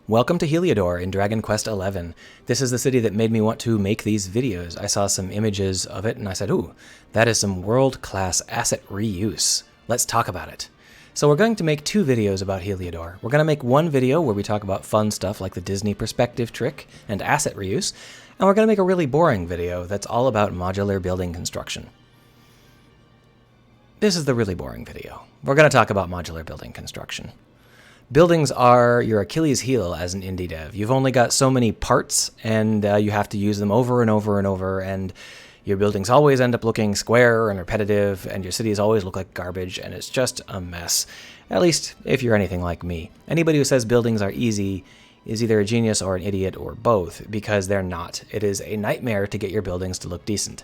Welcome to Heliodor in Dragon Quest XI. This is the city that made me want to make these videos. I saw some images of it and I said, ooh, that is some world-class asset reuse. Let's talk about it. So we're going to make two videos about Heliodor. We're going to make one video where we talk about fun stuff like the Disney perspective trick and asset reuse, and we're going to make a really boring video that's all about modular building construction. This is the really boring video. We're going to talk about modular building construction. Buildings are your Achilles heel as an indie dev. You've only got so many parts, and you have to use them over and over and over, and your buildings always end up looking square and repetitive, and your cities always look like garbage, and it's just a mess. At least, if you're anything like me. Anybody who says buildings are easy is either a genius or an idiot or both, because they're not. It is a nightmare to get your buildings to look decent.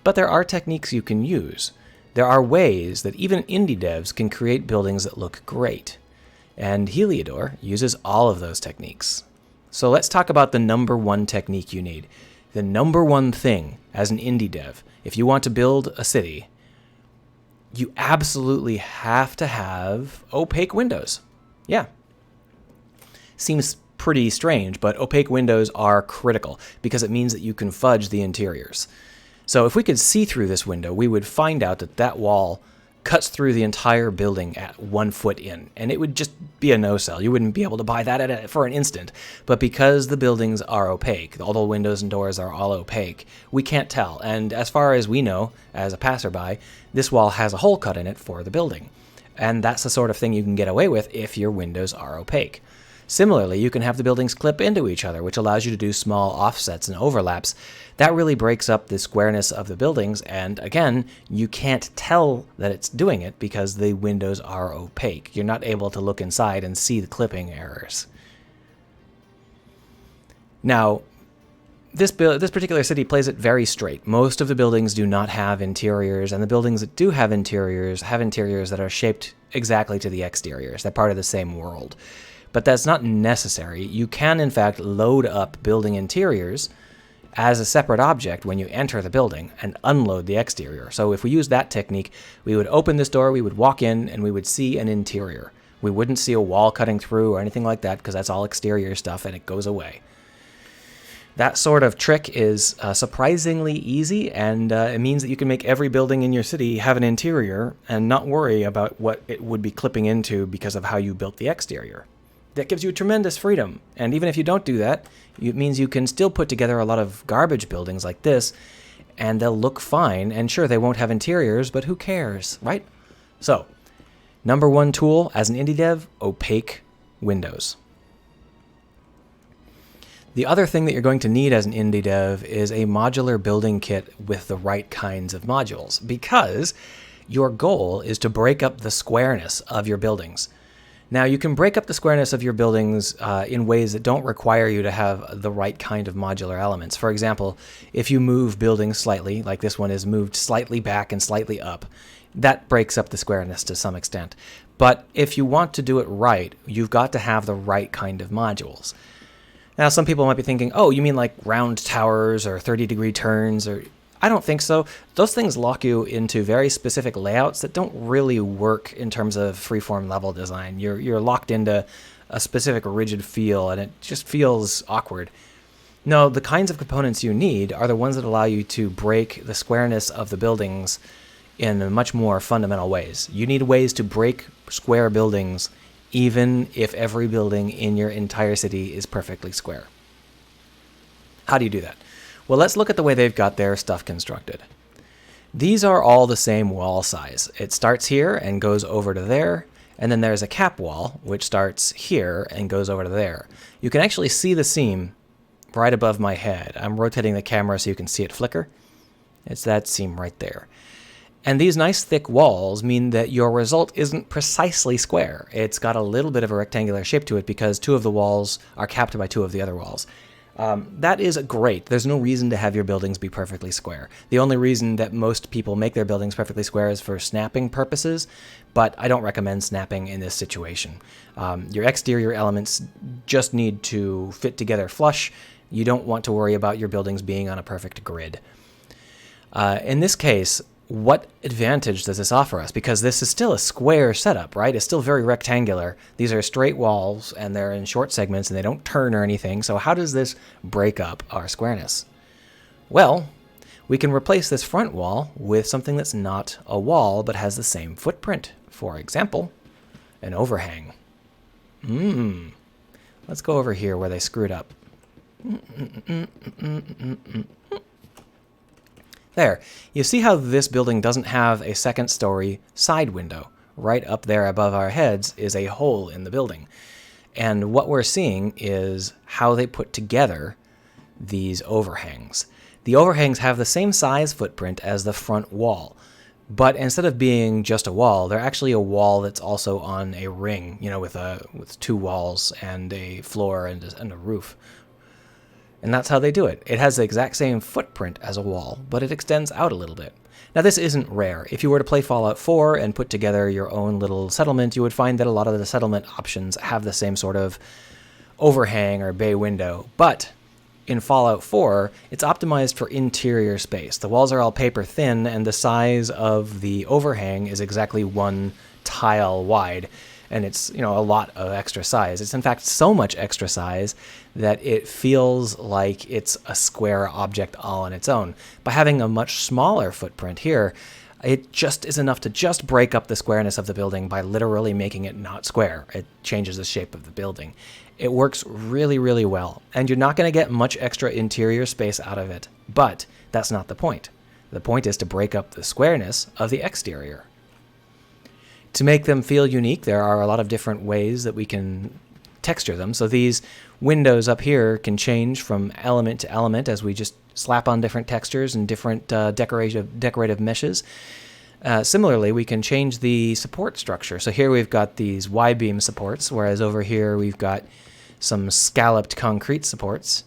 But there are techniques you can use. There are ways that even indie devs can create buildings that look great. And Heliodor uses all of those techniques. So let's talk about the number one technique you need. The number one thing as an indie dev, if you want to build a city, you absolutely have to have opaque windows. Yeah. Seems pretty strange, but opaque windows are critical because it means that you can fudge the interiors. So if we could see through this window, we would find out that that wall cuts through the entire building at 1 foot in, and it would just be a no-sell. You wouldn't be able to buy that for an instant. But because the buildings are opaque, all the windows and doors are all opaque, we can't tell. And as far as we know, as a passerby, this wall has a hole cut in it for the building. And that's the sort of thing you can get away with if your windows are opaque. Similarly, you can have the buildings clip into each other, which allows you to do small offsets and overlaps. That really breaks up the squareness of the buildings, and again, you can't tell that it's doing it because the windows are opaque. You're not able to look inside and see the clipping errors. Now, this particular city plays it very straight. Most of the buildings do not have interiors, and the buildings that do have interiors that are shaped exactly to the exteriors. They're part of the same world. But that's not necessary. You can, in fact, load up building interiors as a separate object when you enter the building and unload the exterior. So if we use that technique, we would open this door, we would walk in, and we would see an interior. We wouldn't see a wall cutting through or anything like that because that's all exterior stuff and it goes away. That sort of trick is surprisingly easy, and it means that you can make every building in your city have an interior and not worry about what it would be clipping into because of how you built the exterior. That gives you tremendous freedom. And even if you don't do that, it means you can still put together a lot of garbage buildings like this, and they'll look fine. And sure, they won't have interiors, but who cares, right? So, number one tool as an indie dev, opaque windows. The other thing that you're going to need as an indie dev is a modular building kit with the right kinds of modules, because your goal is to break up the squareness of your buildings. Now, you can break up the squareness of your buildings in ways that don't require you to have the right kind of modular elements. For example, if you move buildings slightly, like this one is moved slightly back and slightly up, that breaks up the squareness to some extent. But if you want to do it right, you've got to have the right kind of modules. Now, some people might be thinking, oh, you mean like round towers or 30-degree turns or... I don't think so. Those things lock you into very specific layouts that don't really work in terms of freeform level design. You're locked into a specific rigid feel, and it just feels awkward. No, the kinds of components you need are the ones that allow you to break the squareness of the buildings in much more fundamental ways. You need ways to break square buildings even if every building in your entire city is perfectly square. How do you do that? Well, let's look at the way they've got their stuff constructed. These are all the same wall size. It starts here and goes over to there, and then there's a cap wall, which starts here and goes over to there. You can actually see the seam right above my head. I'm rotating the camera so you can see it flicker. It's that seam right there. And these nice thick walls mean that your result isn't precisely square. It's got a little bit of a rectangular shape to it because two of the walls are capped by two of the other walls. That is great. There's no reason to have your buildings be perfectly square. The only reason that most people make their buildings perfectly square is for snapping purposes, but I don't recommend snapping in this situation. Your exterior elements just need to fit together flush. You don't want to worry about your buildings being on a perfect grid. In this case, what advantage does this offer us? Because this is still a square setup, right? It's still very rectangular. These are straight walls, and they're in short segments, and they don't turn or anything. So how does this break up our squareness? Well, we can replace this front wall with something that's not a wall, but has the same footprint. For example, an overhang. Let's go over here where they screwed up. There. You see how this building doesn't have a second story side window. Right up there above our heads is a hole in the building. And what we're seeing is how they put together these overhangs. The overhangs have the same size footprint as the front wall. But instead of being just a wall, they're actually a wall that's also on a ring, with two walls and a floor and a roof. And that's how they do it. It has the exact same footprint as a wall, but it extends out a little bit. Now, this isn't rare. If you were to play Fallout 4 and put together your own little settlement, you would find that a lot of the settlement options have the same sort of overhang or bay window. But in Fallout 4, it's optimized for interior space. The walls are all paper thin, and the size of the overhang is exactly one tile wide. And it's, a lot of extra size. It's in fact so much extra size that it feels like it's a square object all on its own. By having a much smaller footprint here, it just is enough to just break up the squareness of the building by literally making it not square. It changes the shape of the building. It works really, really well, and you're not going to get much extra interior space out of it. But that's not the point. The point is to break up the squareness of the exterior. To make them feel unique, there are a lot of different ways that we can texture them. So these windows up here can change from element to element as we just slap on different textures and different decorative meshes. Similarly, we can change the support structure. So here we've got these Y-beam supports, whereas over here we've got some scalloped concrete supports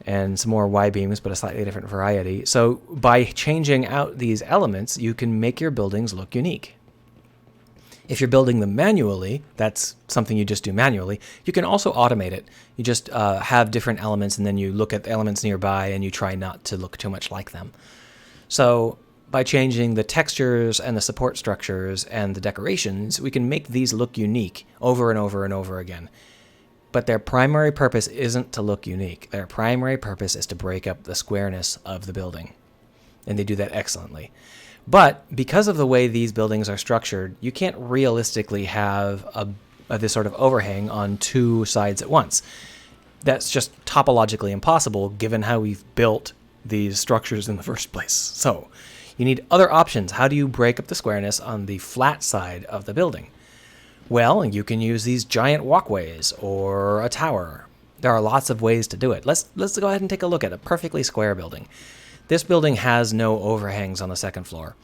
and some more Y-beams, but a slightly different variety. So by changing out these elements, you can make your buildings look unique. If you're building them manually, that's something you just do manually. You can also automate it. You just have different elements, and then you look at the elements nearby, and you try not to look too much like them. So by changing the textures and the support structures and the decorations, we can make these look unique over and over and over again. But their primary purpose isn't to look unique. Their primary purpose is to break up the squareness of the building. And they do that excellently. But because of the way these buildings are structured, you can't realistically have this sort of overhang on two sides at once. That's just topologically impossible given how we've built these structures in the first place. So you need other options. How do you break up the squareness on the flat side of the building? Well, you can use these giant walkways or a tower. There are lots of ways to do it. Let's go ahead and take a look at a perfectly square building. This building has no overhangs on the second floor.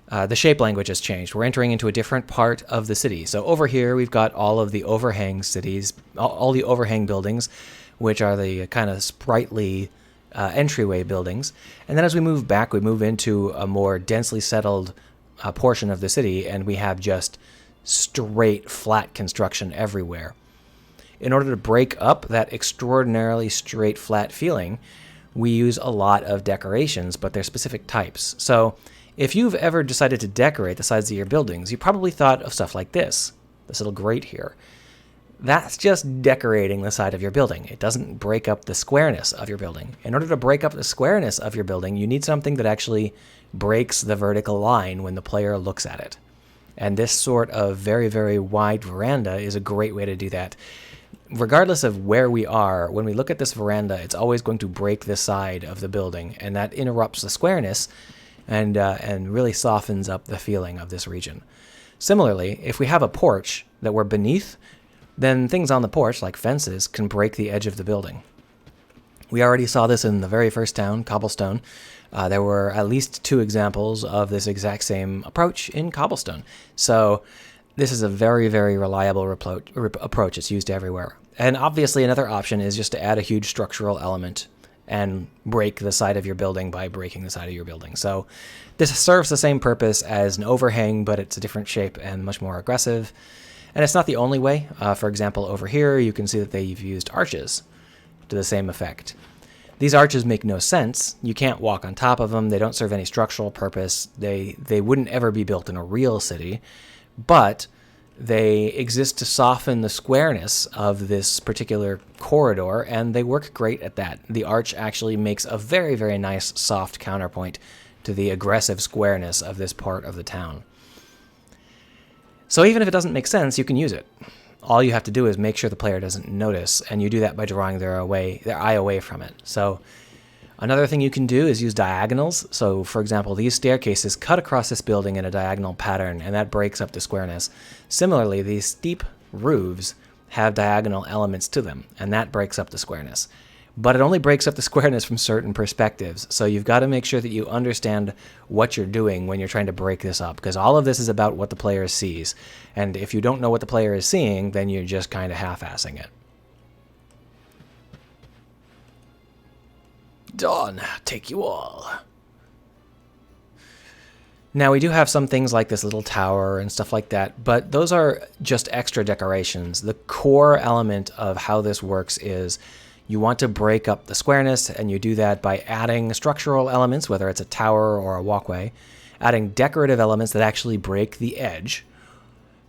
The shape language has changed. We're entering into a different part of the city. So over here, we've got all of the overhang cities, all the overhang buildings, which are the kind of sprightly entryway buildings. And then as we move back, we move into a more densely settled portion of the city, and we have just straight, flat construction everywhere. In order to break up that extraordinarily straight, flat feeling, we use a lot of decorations, but they're specific types. So if you've ever decided to decorate the sides of your buildings, you probably thought of stuff like this little grate here. That's just decorating the side of your building. It doesn't break up the squareness of your building. In order to break up the squareness of your building, you need something that actually breaks the vertical line when the player looks at it. And this sort of very, very wide veranda is a great way to do that. Regardless of where we are, when we look at this veranda, it's always going to break the side of the building, and that interrupts the squareness and really softens up the feeling of this region. Similarly, if we have a porch that we're beneath, then things on the porch, like fences, can break the edge of the building. We already saw this in the very first town, Cobblestone. There were at least 2 examples of this exact same approach in Cobblestone. So this is a very, very reliable approach. It's used everywhere. And obviously another option is just to add a huge structural element and break the side of your building by breaking the side of your building. So this serves the same purpose as an overhang, but it's a different shape and much more aggressive. And it's not the only way. For example, over here, you can see that they've used arches to the same effect. These arches make no sense. You can't walk on top of them. They don't serve any structural purpose. They wouldn't ever be built in a real city, but they exist to soften the squareness of this particular corridor, and they work great at that. The arch actually makes a very, very nice soft counterpoint to the aggressive squareness of this part of the town. So even if it doesn't make sense, you can use it. All you have to do is make sure the player doesn't notice, and you do that by drawing their eye away from it. So another thing you can do is use diagonals. So for example, these staircases cut across this building in a diagonal pattern, and that breaks up the squareness. Similarly, these steep roofs have diagonal elements to them, and that breaks up the squareness. But it only breaks up the squareness from certain perspectives, so you've got to make sure that you understand what you're doing when you're trying to break this up, because all of this is about what the player sees. And if you don't know what the player is seeing, then you're just kind of half-assing it. Dawn, take you all. Now, we do have some things like this little tower and stuff like that, but those are just extra decorations. The core element of how this works is you want to break up the squareness, and you do that by adding structural elements, whether it's a tower or a walkway, adding decorative elements that actually break the edge,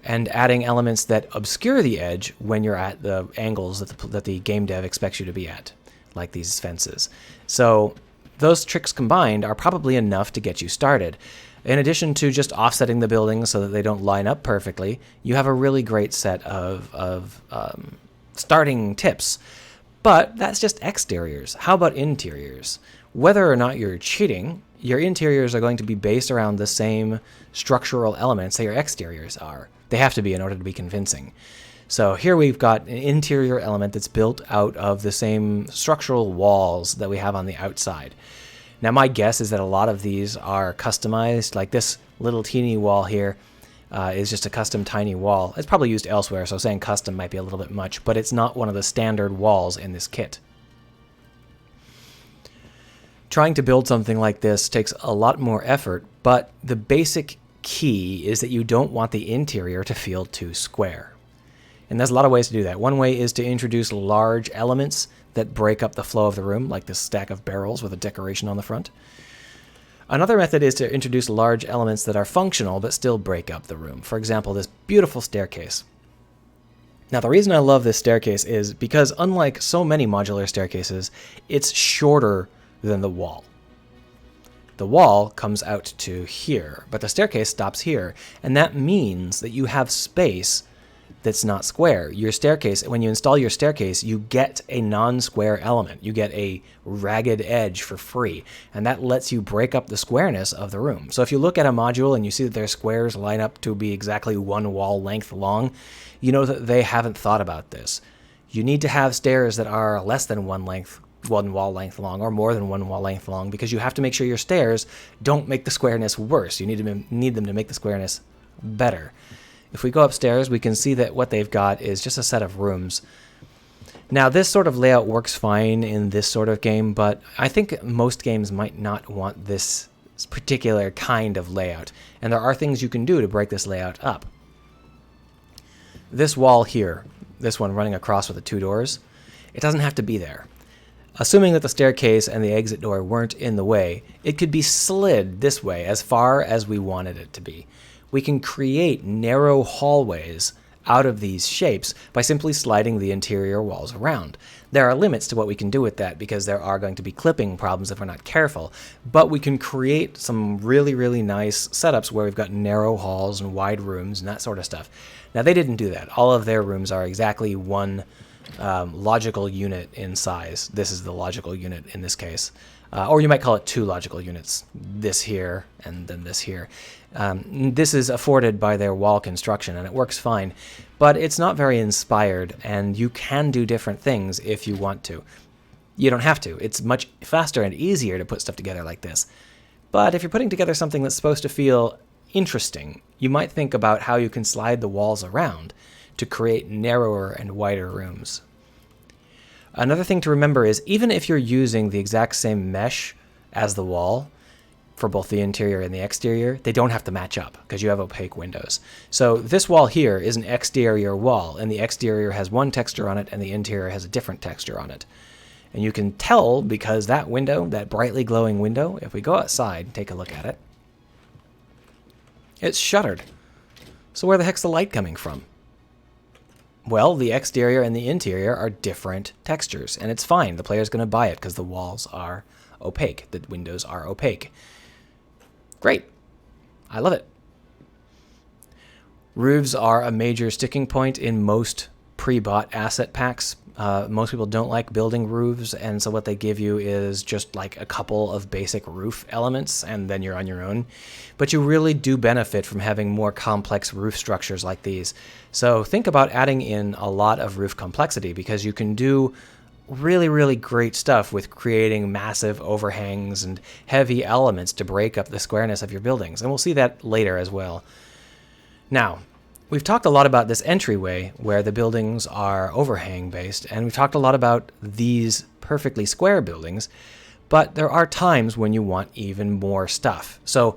and adding elements that obscure the edge when you're at the angles that the game dev expects you to be at, like these fences. So those tricks combined are probably enough to get you started. In addition to just offsetting the buildings so that they don't line up perfectly, you have a really great set of starting tips. But that's just exteriors. How about interiors? Whether or not you're cheating, your interiors are going to be based around the same structural elements that your exteriors are. They have to be in order to be convincing. So here we've got an interior element that's built out of the same structural walls that we have on the outside. Now my guess is that a lot of these are customized, like this little teeny wall here. Is just a custom tiny wall. It's probably used elsewhere, so saying custom might be a little bit much, but it's not one of the standard walls in this kit. Trying to build something like this takes a lot more effort, but the basic key is that you don't want the interior to feel too square. And there's a lot of ways to do that. One way is to introduce large elements that break up the flow of the room, like this stack of barrels with a decoration on the front. Another method is to introduce large elements that are functional but still break up the room. For example, this beautiful staircase. Now, the reason I love this staircase is because unlike so many modular staircases, it's shorter than the wall. The wall comes out to here, but the staircase stops here, and that means that you have space that's not square. Your staircase, when you install your staircase, you get a non-square element. You get a ragged edge for free, and that lets you break up the squareness of the room. So if you look at a module and you see that their squares line up to be exactly one wall length long, you know that they haven't thought about this. You need to have stairs that are less than one wall length long, or more than one wall length long, because you have to make sure your stairs don't make the squareness worse. You need them to make the squareness better. If we go upstairs, we can see that what they've got is just a set of rooms. Now, this sort of layout works fine in this sort of game, but I think most games might not want this particular kind of layout, and there are things you can do to break this layout up. This wall here, this one running across with the two doors, it doesn't have to be there. Assuming that the staircase and the exit door weren't in the way, it could be slid this way as far as we wanted it to be. We can create narrow hallways out of these shapes by simply sliding the interior walls around. There are limits to what we can do with that because there are going to be clipping problems if we're not careful, but we can create some really, really nice setups where we've got narrow halls and wide rooms and that sort of stuff. Now, they didn't do that. All of their rooms are exactly one logical unit in size. This is the logical unit in this case. Or you might call it two logical units, this here and then this here. This is afforded by their wall construction, and it works fine, but it's not very inspired, and you can do different things if you want to. You don't have to. It's much faster and easier to put stuff together like this. But if you're putting together something that's supposed to feel interesting, you might think about how you can slide the walls around to create narrower and wider rooms. Another thing to remember is even if you're using the exact same mesh as the wall for both the interior and the exterior, they don't have to match up because you have opaque windows. So this wall here is an exterior wall, and the exterior has one texture on it and the interior has a different texture on it. And you can tell because that window, that brightly glowing window, if we go outside and take a look at it, it's shuttered. So where the heck's the light coming from? Well, the exterior and the interior are different textures, and it's fine. The player's going to buy it because the walls are opaque. The windows are opaque. Great. I love it. Roofs are a major sticking point in most pre-bought asset packs. Most people don't like building roofs, and so what they give you is just like a couple of basic roof elements, and then you're on your own. But you really do benefit from having more complex roof structures like these. So think about adding in a lot of roof complexity, because you can do really, really great stuff with creating massive overhangs and heavy elements to break up the squareness of your buildings. And we'll see that later as well. Now, we've talked a lot about this entryway where the buildings are overhang based, and we've talked a lot about these perfectly square buildings, but there are times when you want even more stuff. So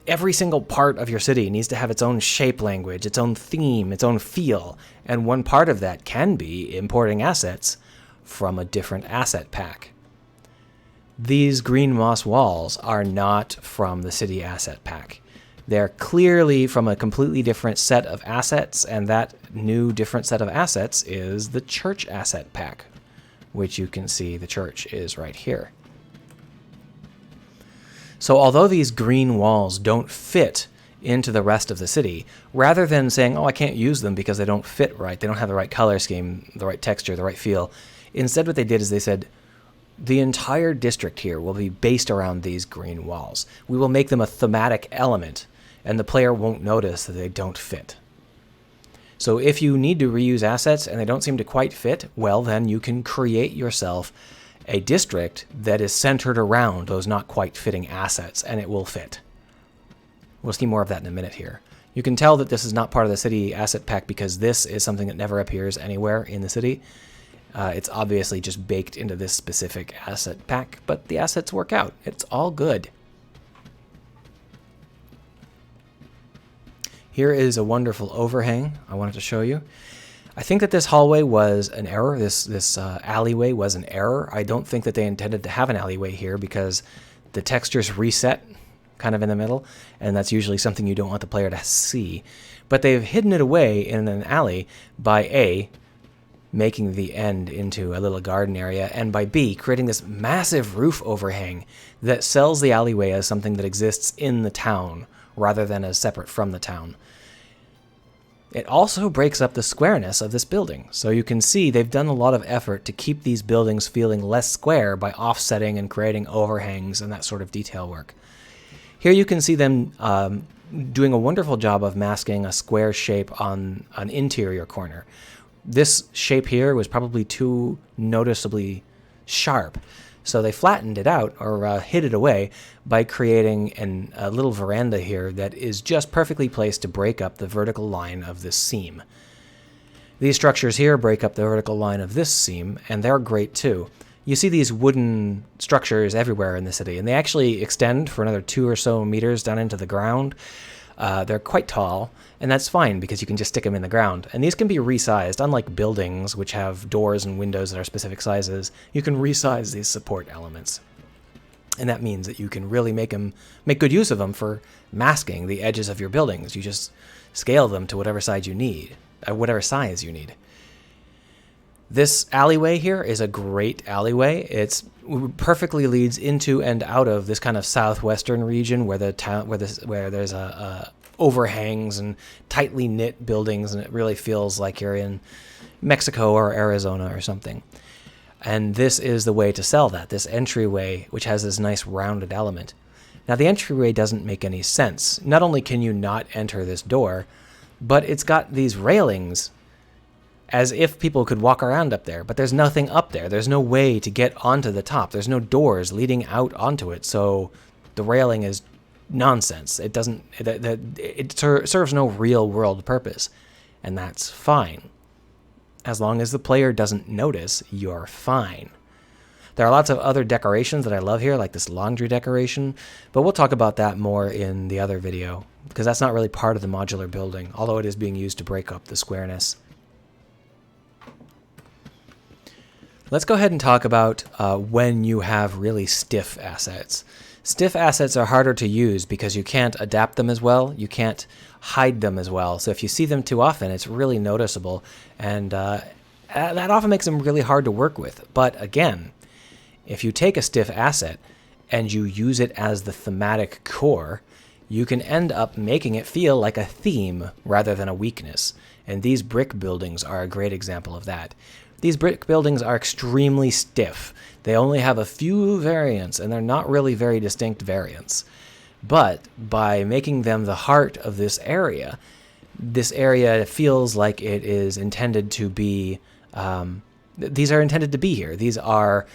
every single part of your city needs to have its own shape language, its own theme, its own feel, and one part of that can be importing assets from a different asset pack. These green moss walls are not from the city asset pack. They're clearly from a completely different set of assets, and that new different set of assets is the church asset pack, which you can see the church is right here. So although these green walls don't fit into the rest of the city, rather than saying, oh, I can't use them because they don't fit right, they don't have the right color scheme, the right texture, the right feel, instead what they did is they said, the entire district here will be based around these green walls. We will make them a thematic element, and the player won't notice that they don't fit. So if you need to reuse assets and they don't seem to quite fit, well, then you can create yourself a district that is centered around those not quite fitting assets, and it will fit. We'll see more of that in a minute here. You can tell that this is not part of the city asset pack because this is something that never appears anywhere in the city. It's obviously just baked into this specific asset pack, but the assets work out. It's all good. Here is a wonderful overhang I wanted to show you. I think that this hallway was an error. This alleyway was an error. I don't think that they intended to have an alleyway here because the textures reset kind of in the middle, and that's usually something you don't want the player to see. But they've hidden it away in an alley by A, making the end into a little garden area, and by B, creating this massive roof overhang that sells the alleyway as something that exists in the town rather than as separate from the town. It also breaks up the squareness of this building. So you can see they've done a lot of effort to keep these buildings feeling less square by offsetting and creating overhangs and that sort of detail work. Here you can see them doing a wonderful job of masking a square shape on an interior corner. This shape here was probably too noticeably sharp, so they flattened it out or hid it away by creating a little veranda here that is just perfectly placed to break up the vertical line of this seam. These structures here break up the vertical line of this seam, and they're great too. You see these wooden structures everywhere in the city, and they actually extend for another 2 or so meters down into the ground. They're quite tall, and that's fine because you can just stick them in the ground. And these can be resized. Unlike buildings, which have doors and windows that are specific sizes, you can resize these support elements. And that means that you can really make good use of them for masking the edges of your buildings. You just scale them to whatever size you need. This alleyway here is a great alleyway. It perfectly leads into and out of this kind of southwestern region where there's overhangs and tightly knit buildings, and it really feels like you're in Mexico or Arizona or something. And this is the way to sell that, this entryway, which has this nice rounded element. Now the entryway doesn't make any sense. Not only can you not enter this door, but it's got these railings as if people could walk around up there, but there's nothing up there. There's no way to get onto the top. There's no doors leading out onto it, so the railing is nonsense. It serves no real world purpose, and that's fine. As long as the player doesn't notice, you're fine. There are lots of other decorations that I love here, like this laundry decoration, but we'll talk about that more in the other video, because that's not really part of the modular building, although it is being used to break up the squareness. Let's go ahead and talk about when you have really stiff assets. Stiff assets are harder to use because you can't adapt them as well. You can't hide them as well. So if you see them too often, it's really noticeable. And that often makes them really hard to work with. But again, if you take a stiff asset and you use it as the thematic core, you can end up making it feel like a theme rather than a weakness. And these brick buildings are a great example of that. These brick buildings are extremely stiff. They only have a few variants, and they're not really very distinct variants. But by making them the heart of this area feels like it is intended to be, these are intended to be here. These are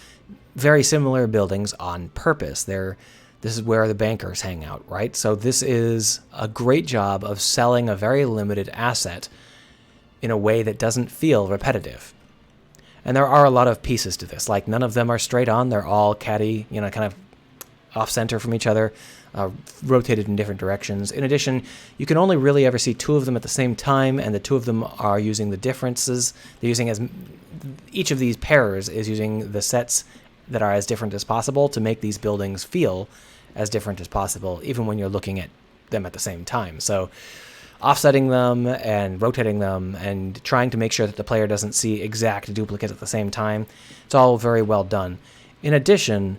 very similar buildings on purpose. This is where the bankers hang out, right? So this is a great job of selling a very limited asset in a way that doesn't feel repetitive. And there are a lot of pieces to this. Like, none of them are straight on. They're all caddy, kind of off-center from each other, rotated in different directions. In addition, you can only really ever see two of them at the same time, and the two of them are using the differences. They're using each of these pairs is using the sets that are as different as possible to make these buildings feel as different as possible, even when you're looking at them at the same time. So offsetting them and rotating them and trying to make sure that the player doesn't see exact duplicates at the same time, it's all very well done. In addition,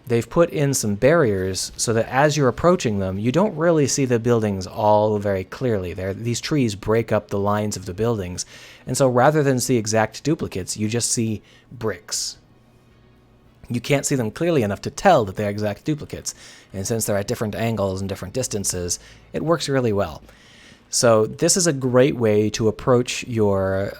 they've put in some barriers so that as you're approaching them, you don't really see the buildings all very clearly. These trees break up the lines of the buildings, and so rather than see exact duplicates, you just see bricks. You can't see them clearly enough to tell that they're exact duplicates, and since they're at different angles and different distances, it works really well. So this is a great way to approach your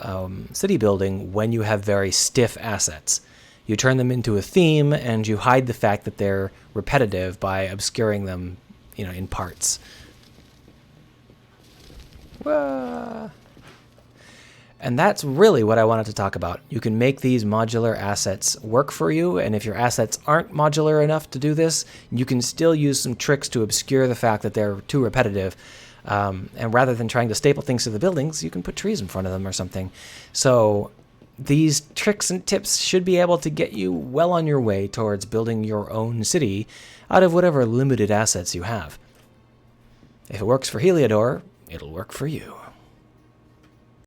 city building when you have very stiff assets. You turn them into a theme, and you hide the fact that they're repetitive by obscuring them, in parts. Whoa. And that's really what I wanted to talk about. You can make these modular assets work for you, and if your assets aren't modular enough to do this, you can still use some tricks to obscure the fact that they're too repetitive. And rather than trying to staple things to the buildings, you can put trees in front of them or something. So these tricks and tips should be able to get you well on your way towards building your own city out of whatever limited assets you have. If it works for Heliodor, it'll work for you.